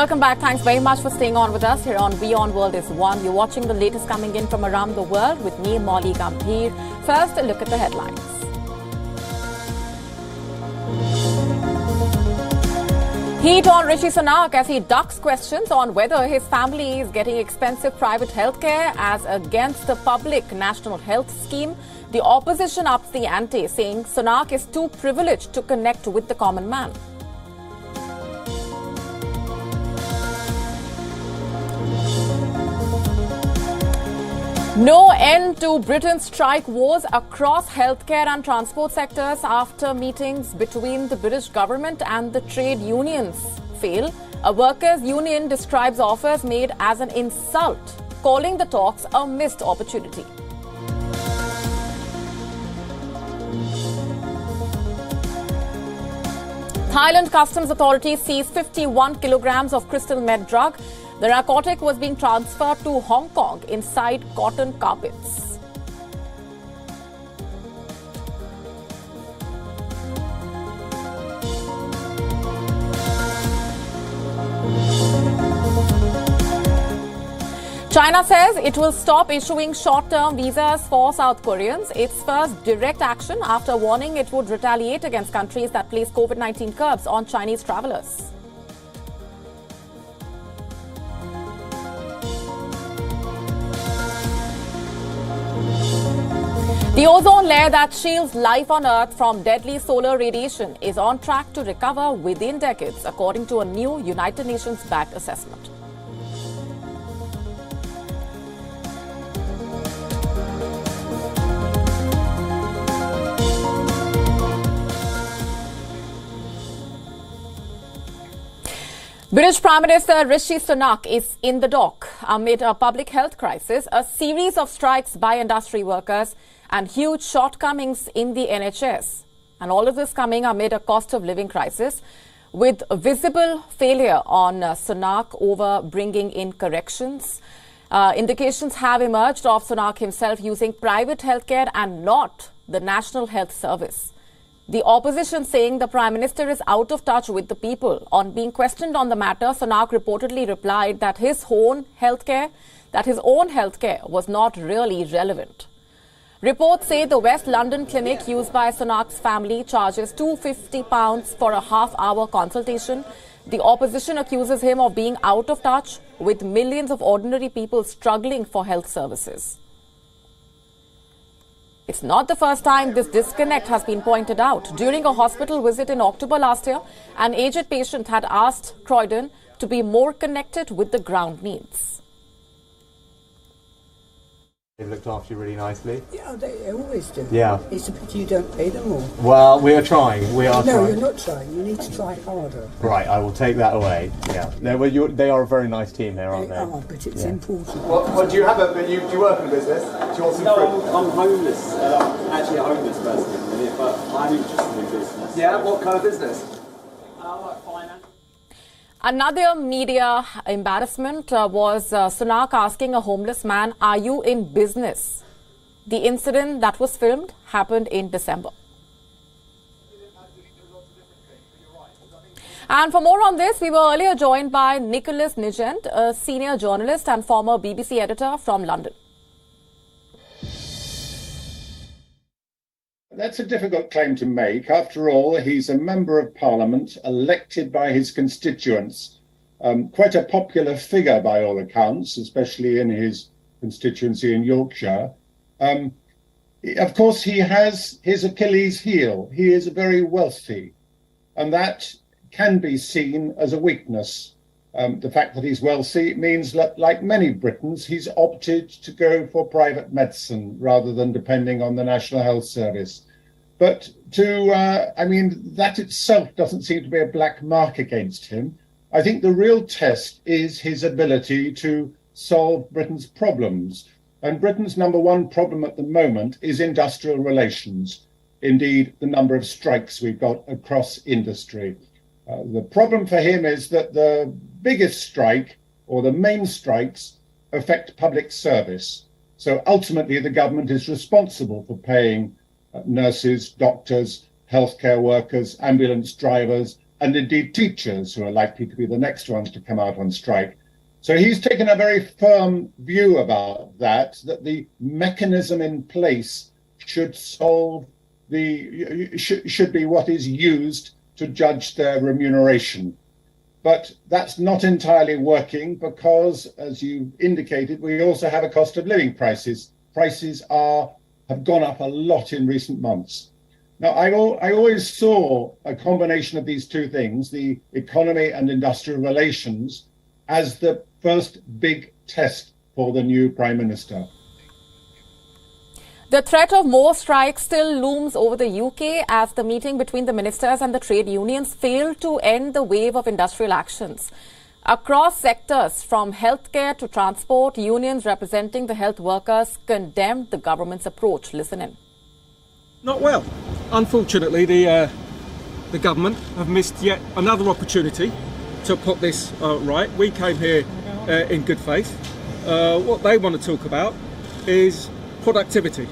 Welcome back. Thanks very much for staying on with us here on WION World is One. You're watching the latest coming in from around the world with me, Molly Gambhir. First, a look at the headlines. Heat on Rishi Sunak as he ducks questions on whether his family is getting expensive private healthcare as against the public national health scheme. The opposition ups the ante, saying Sunak is too privileged to connect with the common man. No end to Britain's strike wars across healthcare and transport sectors after meetings between the British government and the trade unions fail. A workers' union describes offers made as an insult, calling the talks a missed opportunity. Thailand Customs Authorities seized 51 kilograms of crystal meth drug. The narcotic was being transferred to Hong Kong inside cotton carpets. China says it will stop issuing short-term visas for South Koreans. Its first direct action after warning it would retaliate against countries that place COVID-19 curbs on Chinese travelers. The ozone layer that shields life on Earth from deadly solar radiation is on track to recover within decades, according to a new United Nations-backed assessment. British Prime Minister Rishi Sunak is in the dock amid a public health crisis, a series of strikes by industry workers and huge shortcomings in the NHS. And all of this coming amid a cost of living crisis with visible failure on Sunak over bringing in corrections. Indications have emerged of Sunak himself using private healthcare and not the National Health Service. The opposition saying the Prime Minister is out of touch with the people. On being questioned on the matter, Sunak reportedly replied that his own healthcare was not really relevant. Reports say the West London clinic used by Sunak's family charges £250 for a half-hour consultation. The opposition accuses him of being out of touch with millions of ordinary people struggling for health services. It's not the first time this disconnect has been pointed out. During a hospital visit in October last year, an aged patient had asked Croydon to be more connected with the ground needs. They've looked after you really nicely. Yeah, they always do. Yeah. It's a pity you don't pay them more. Well, we are trying. We are trying. No, you're not trying. You need to try harder. Right, I will take that away. Yeah. No, well, they are a very nice team here, aren't they? They are, but it's important. Well, do you have a? Do you work in a business? Do you want some fruit? I'm homeless. I'm actually a homeless person at the minute, but I'm interested in business. Yeah. What kind of business? Like finance. Another media embarrassment was Sunak asking a homeless man, "Are you in business?" The incident that was filmed happened in December. And for more on this, we were earlier joined by Nicholas Nigent, a senior journalist and former BBC editor from London. That's a difficult claim to make. After all, he's a member of Parliament, elected by his constituents, quite a popular figure by all accounts, especially in his constituency in Yorkshire. Of course, he has his Achilles heel. He is very wealthy, and that can be seen as a weakness. The fact that he's wealthy means that, like many Britons, he's opted to go for private medicine rather than depending on the National Health Service. But that itself doesn't seem to be a black mark against him. I think the real test is his ability to solve Britain's problems. And Britain's number one problem at the moment is industrial relations. Indeed, the number of strikes we've got across industry. The problem for him is that the biggest strike, or the main strikes, affect public service. So ultimately, the government is responsible for paying nurses, doctors, healthcare workers, ambulance drivers, and indeed teachers, who are likely to be the next ones to come out on strike. So he's taken a very firm view about that the mechanism in place should should be what is used to judge their remuneration. But that's not entirely working because, as you indicated, we also have a cost of living crisis. Prices have gone up a lot in recent months. Now, I always saw a combination of these two things, the economy and industrial relations, as the first big test for the new Prime Minister. The threat of more strikes still looms over the UK as the meeting between the ministers and the trade unions failed to end the wave of industrial actions. Across sectors, from healthcare to transport, unions representing the health workers condemned the government's approach. Listen in. Not well. Unfortunately, the government have missed yet another opportunity to put this right. We came here in good faith. What they want to talk about is productivity.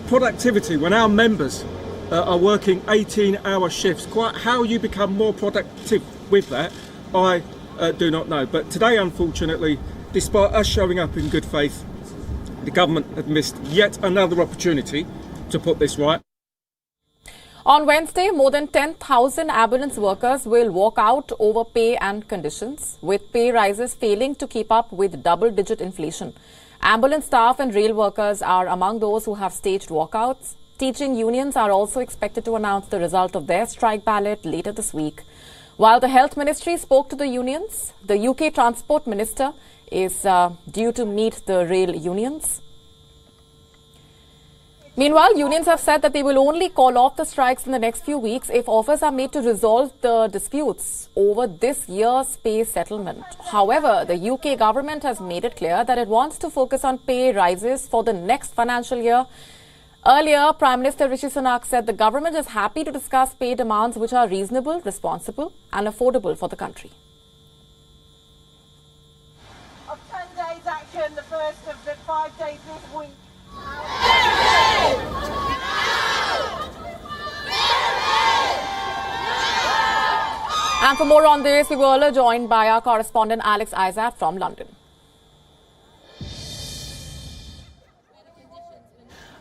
Productivity, when our members are working 18-hour shifts, quite how you become more productive with that, I do not know. But today, unfortunately, despite us showing up in good faith, the government have missed yet another opportunity to put this right. On Wednesday, more than 10,000 ambulance workers will walk out over pay and conditions, with pay rises failing to keep up with double-digit inflation. Ambulance staff and rail workers are among those who have staged walkouts. Teaching unions are also expected to announce the result of their strike ballot later this week. While the Health Ministry spoke to the unions, the UK Transport Minister is due to meet the rail unions. Meanwhile, unions have said that they will only call off the strikes in the next few weeks if offers are made to resolve the disputes over this year's pay settlement. However, the UK government has made it clear that it wants to focus on pay rises for the next financial year. Earlier, Prime Minister Rishi Sunak said the government is happy to discuss pay demands which are reasonable, responsible and affordable for the country. Of 10 days action, the first of the 5 days this week. And for more on this, we were joined by our correspondent Alex Isaac from London.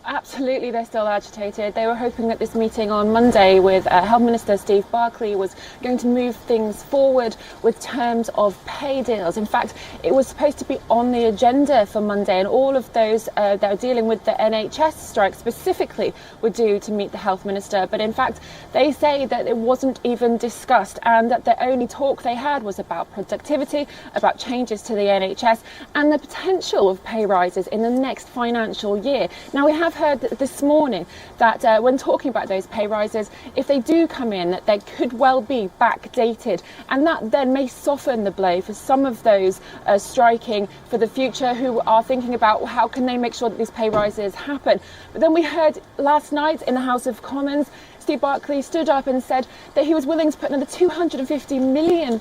Absolutely, they're still agitated. They were hoping that this meeting on Monday with Health Minister Steve Barclay was going to move things forward with terms of pay deals. In fact, it was supposed to be on the agenda for Monday, and all of those that are dealing with the NHS strike specifically were due to meet the Health Minister. But in fact, they say that it wasn't even discussed and that the only talk they had was about productivity, about changes to the NHS and the potential of pay rises in the next financial year. Now, we have heard this morning that when talking about those pay rises, if they do come in, that they could well be backdated, and that then may soften the blow for some of those striking for the future who are thinking about how can they make sure that these pay rises happen. But then we heard last night in the House of Commons, Steve Barclay stood up and said that he was willing to put another £250 million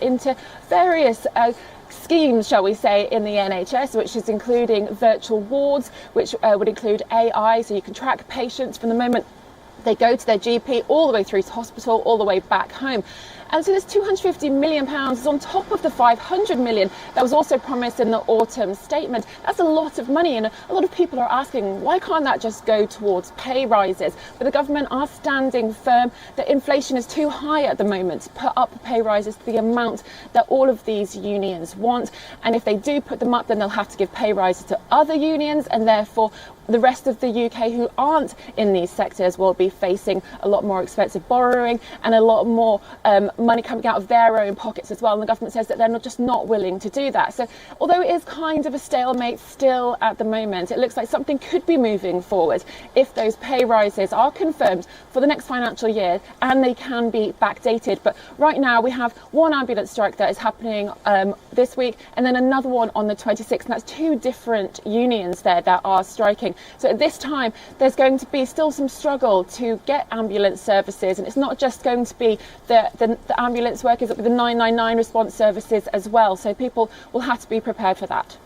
into various schemes, shall we say, in the NHS, which is including virtual wards, which would include AI, so you can track patients from the moment they go to their GP all the way through to hospital, all the way back home. And so this £250 million is on top of the £500 million that was also promised in the autumn statement. That's a lot of money, and a lot of people are asking, why can't that just go towards pay rises? But the government are standing firm that inflation is too high at the moment to put up the pay rises to the amount that all of these unions want. And if they do put them up, then they'll have to give pay rises to other unions, and therefore the rest of the UK who aren't in these sectors will be facing a lot more expensive borrowing and a lot more money coming out of their own pockets as well. And the government says that they're just not willing to do that. So although it is kind of a stalemate still at the moment, it looks like something could be moving forward if those pay rises are confirmed for the next financial year and they can be backdated. But right now we have one ambulance strike that is happening this week and then another one on the 26th. And that's two different unions there that are striking. So at this time, there's going to be still some struggle to get ambulance services. And it's not just going to be the ambulance workers, it'll be the 999 response services as well. So people will have to be prepared for that.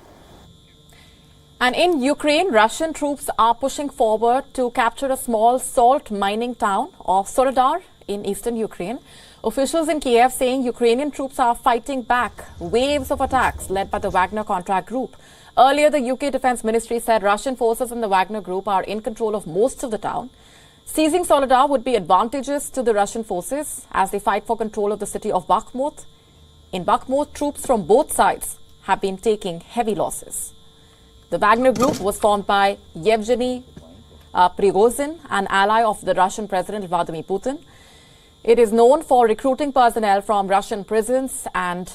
And in Ukraine, Russian troops are pushing forward to capture a small salt mining town of Soledar in eastern Ukraine. Officials in Kiev saying Ukrainian troops are fighting back waves of attacks led by the Wagner contract group. Earlier, the UK Defence Ministry said Russian forces in the Wagner group are in control of most of the town. Seizing Soledar would be advantageous to the Russian forces as they fight for control of the city of Bakhmut. In Bakhmut, troops from both sides have been taking heavy losses. The Wagner group was formed by Yevgeny Prigozhin, an ally of the Russian President Vladimir Putin. It is known for recruiting personnel from Russian prisons and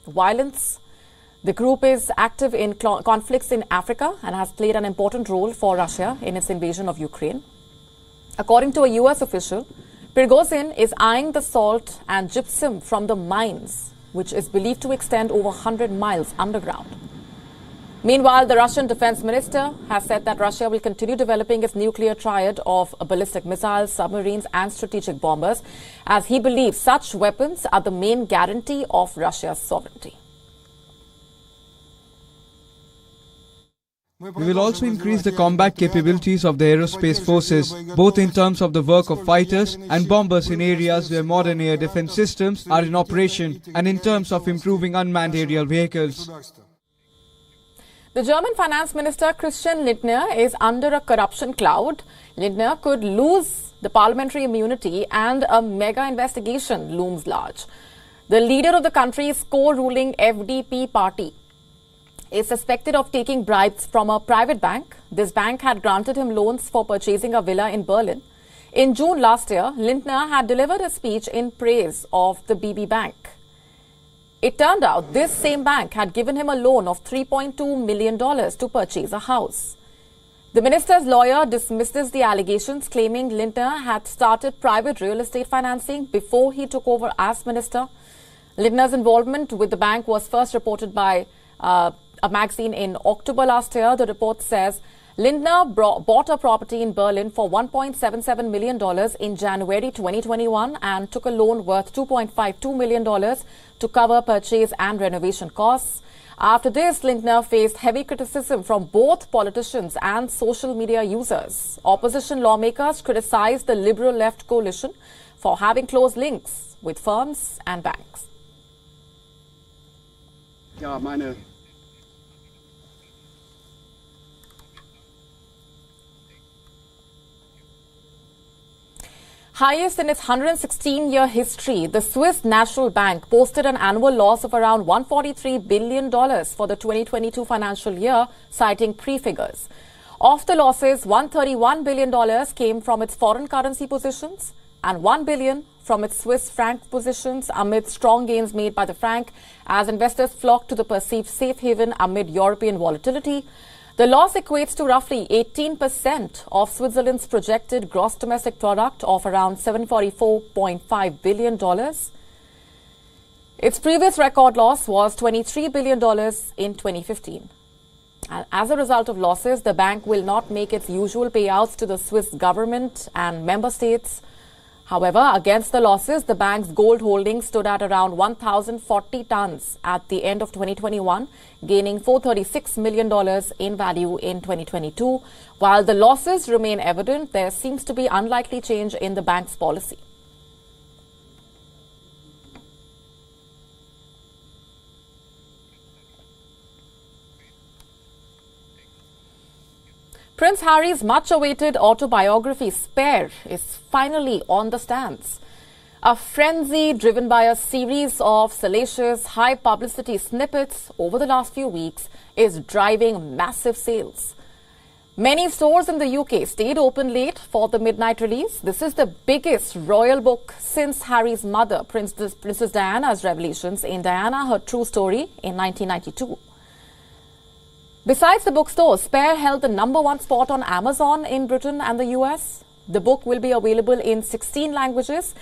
violence. The group is active in conflicts in Africa and has played an important role for Russia in its invasion of Ukraine. According to a US official, Prigozhin is eyeing the salt and gypsum from the mines, which is believed to extend over 100 miles underground. Meanwhile, the Russian defense minister has said that Russia will continue developing its nuclear triad of ballistic missiles, submarines and strategic bombers, as he believes such weapons are the main guarantee of Russia's sovereignty. We will also increase the combat capabilities of the aerospace forces, both in terms of the work of fighters and bombers in areas where modern air defense systems are in operation, and in terms of improving unmanned aerial vehicles. The German finance minister Christian Lindner is under a corruption cloud. Lindner could lose the parliamentary immunity and a mega investigation looms large. The leader of the country's co-ruling FDP party is suspected of taking bribes from a private bank. This bank had granted him loans for purchasing a villa in Berlin. In June last year, Lindner had delivered a speech in praise of the BB Bank. It turned out this same bank had given him a loan of $3.2 million to purchase a house. The minister's lawyer dismisses the allegations, claiming Lindner had started private real estate financing before he took over as minister. Lindner's involvement with the bank was first reported by a magazine in October last year. The report says Lindner bought a property in Berlin for $1.77 million in January 2021 and took a loan worth $2.52 million to cover purchase and renovation costs. After this, Lindner faced heavy criticism from both politicians and social media users. Opposition lawmakers criticized the Liberal Left coalition for having close links with firms and banks. Ja, meine Highest in its 116-year history, the Swiss National Bank posted an annual loss of around $143 billion for the 2022 financial year, citing pre-figures. Of the losses, $131 billion came from its foreign currency positions and $1 billion from its Swiss franc positions amid strong gains made by the franc as investors flocked to the perceived safe haven amid European volatility. The loss equates to roughly 18% of Switzerland's projected gross domestic product of around $744.5 billion. Its previous record loss was $23 billion in 2015. And as a result of losses, the bank will not make its usual payouts to the Swiss government and member states. However, against the losses, the bank's gold holdings stood at around 1,040 tons at the end of 2021, gaining $436 million in value in 2022. While the losses remain evident, there seems to be unlikely change in the bank's policy. Prince Harry's much-awaited autobiography, Spare, is finally on the stands. A frenzy driven by a series of salacious, high-publicity snippets over the last few weeks is driving massive sales. Many stores in the UK stayed open late for the midnight release. This is the biggest royal book since Harry's mother, Princess Diana's revelations in Diana, Her True Story in 1992. Besides the bookstore, Spare held the #1 spot on Amazon in Britain and the US. The book will be available in 16 languages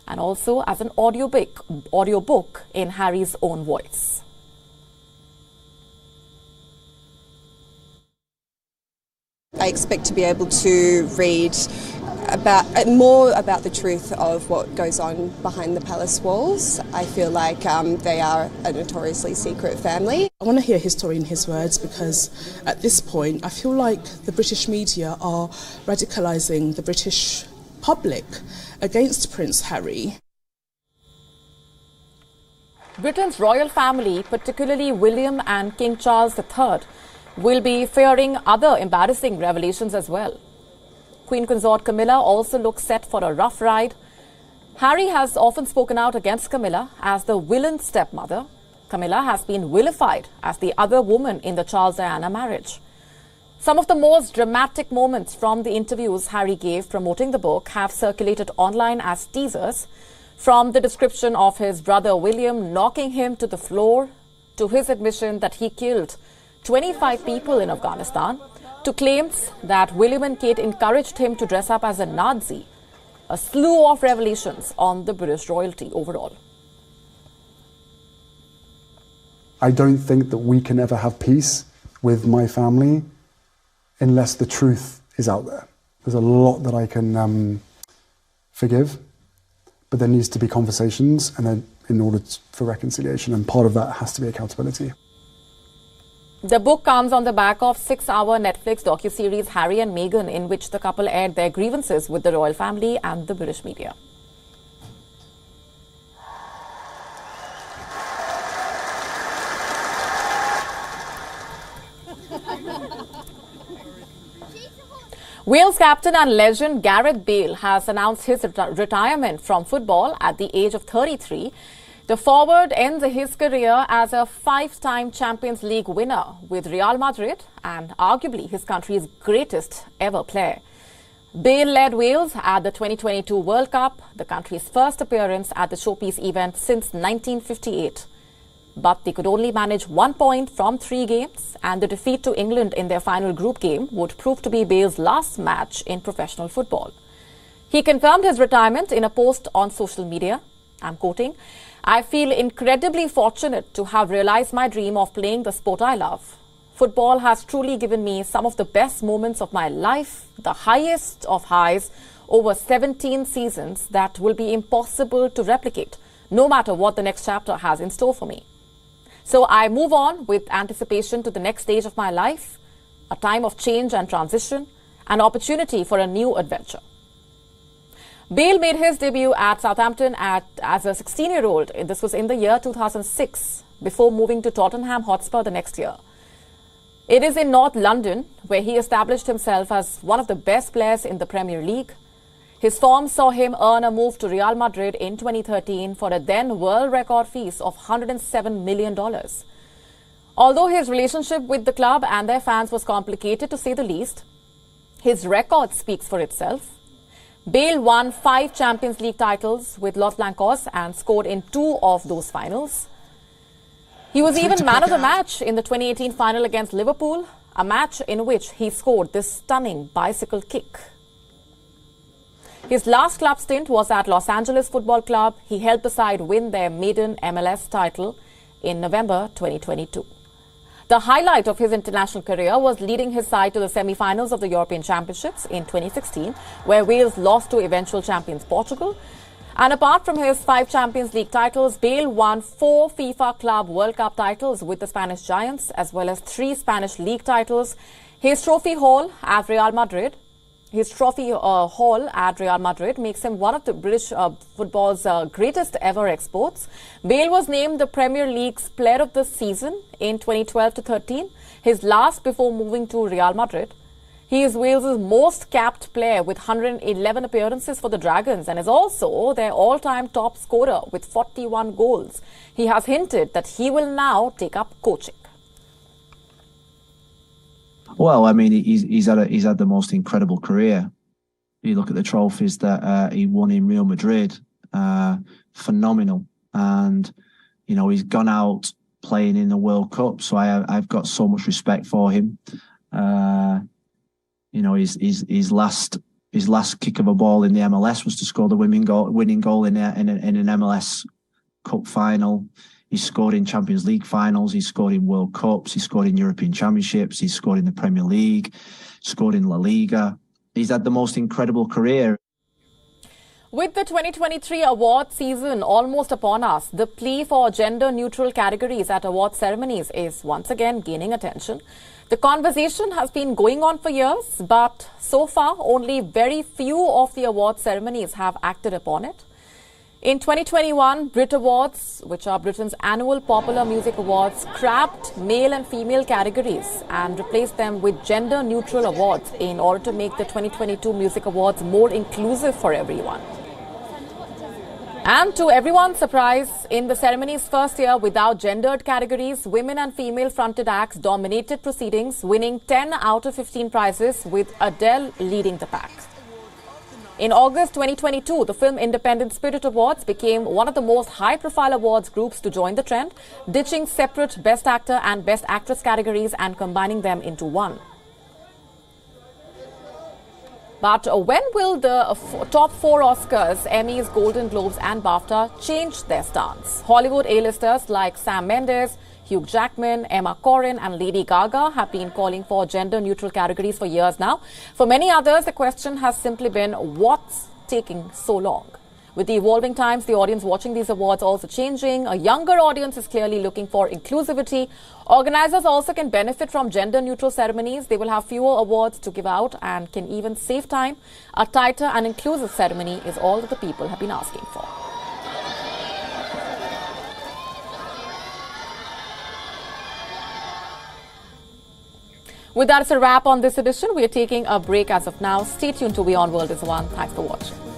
and also as an audiobook in Harry's own voice. I expect to be able to read more about the truth of what goes on behind the palace walls. I feel like they are a notoriously secret family. I want to hear his story in his words, because at this point I feel like the British media are radicalising the British public against Prince Harry. Britain's royal family, particularly William and King Charles III, will be fearing other embarrassing revelations as well. Queen Consort Camilla also looks set for a rough ride. Harry has often spoken out against Camilla as the villain stepmother. Camilla has been vilified as the other woman in the Charles-Diana marriage. Some of the most dramatic moments from the interviews Harry gave promoting the book have circulated online as teasers, from the description of his brother William knocking him to the floor, to his admission that he killed 25 people in Afghanistan, to claims that William and Kate encouraged him to dress up as a Nazi. A slew of revelations on the British royalty overall. I don't think that we can ever have peace with my family unless the truth is out there. There's a lot that I can forgive, but there needs to be conversations and then in order for reconciliation, and part of that has to be accountability. The book comes on the back of 6-hour Netflix docuseries Harry and Meghan, in which the couple aired their grievances with the royal family and the British media. Wales captain and legend Gareth Bale has announced his retirement from football at the age of 33. The forward ends his career as a 5-time Champions League winner with Real Madrid and arguably his country's greatest ever player. Bale led Wales at the 2022 World Cup, the country's first appearance at the showpiece event since 1958. But they could only manage 1 point from 3 games, and the defeat to England in their final group game would prove to be Bale's last match in professional football. He confirmed his retirement in a post on social media. I'm quoting, "I feel incredibly fortunate to have realized my dream of playing the sport I love. Football has truly given me some of the best moments of my life, the highest of highs over 17 seasons that will be impossible to replicate, no matter what the next chapter has in store for me. So I move on with anticipation to the next stage of my life, a time of change and transition, an opportunity for a new adventure." Bale made his debut at Southampton as a 16-year-old. This was in the year 2006, before moving to Tottenham Hotspur the next year. It is in North London where he established himself as one of the best players in the Premier League. His form saw him earn a move to Real Madrid in 2013 for a then world record fees of $107 million. Although his relationship with the club and their fans was complicated to say the least, his record speaks for itself. Bale won 5 Champions League titles with Los Blancos and scored in 2 of those finals. He was even man of the match in the 2018 final against Liverpool, a match in which he scored this stunning bicycle kick. His last club stint was at Los Angeles Football Club. He helped the side win their maiden MLS title in November 2022. The highlight of his international career was leading his side to the semi-finals of the European Championships in 2016, where Wales lost to eventual champions Portugal. And apart from his 5 Champions League titles, Bale won 4 FIFA Club World Cup titles with the Spanish Giants, as well as 3 Spanish League titles. His trophy haul at Real Madrid makes him one of the British football's greatest ever exports. Bale was named the Premier League's Player of the Season in 2012-13, his last before moving to Real Madrid. He is Wales' most capped player with 111 appearances for the Dragons and is also their all-time top scorer with 41 goals. He has hinted that he will now take up coaching. Well, I mean, he's had the most incredible career. You look at the trophies that he won in Real Madrid, phenomenal. And, you know, he's gone out playing in the World Cup, so I've got so much respect for him. You know, his last kick of a ball in the MLS was to score the winning goal in an MLS Cup final. He's scored in Champions League finals. He's scored in World Cups. He's scored in European Championships. He's scored in the Premier League, scored in La Liga. He's had the most incredible career. With the 2023 award season almost upon us, the plea for gender-neutral categories at award ceremonies is once again gaining attention. The conversation has been going on for years, but so far only very few of the award ceremonies have acted upon it. In 2021, Brit Awards, which are Britain's annual popular music awards, scrapped male and female categories and replaced them with gender-neutral awards in order to make the 2022 Music Awards more inclusive for everyone. And to everyone's surprise, in the ceremony's first year without gendered categories, women and female-fronted acts dominated proceedings, winning 10 out of 15 prizes, with Adele leading the pack. In August 2022, the Film Independent Spirit Awards became one of the most high-profile awards groups to join the trend, ditching separate Best Actor and Best Actress categories and combining them into one. But when will the top 4 Oscars, Emmys, Golden Globes and BAFTA change their stance? Hollywood A-listers like Sam Mendes, Hugh Jackman, Emma Corrin and Lady Gaga have been calling for gender-neutral categories for years now. For many others, the question has simply been, what's taking so long? With the evolving times, the audience watching these awards also changing. A younger audience is clearly looking for inclusivity. Organizers also can benefit from gender-neutral ceremonies. They will have fewer awards to give out and can even save time. A tighter and inclusive ceremony is all that the people have been asking for. With that, it's a wrap on this edition. We are taking a break as of now. Stay tuned to WION World is One. Thanks for watching.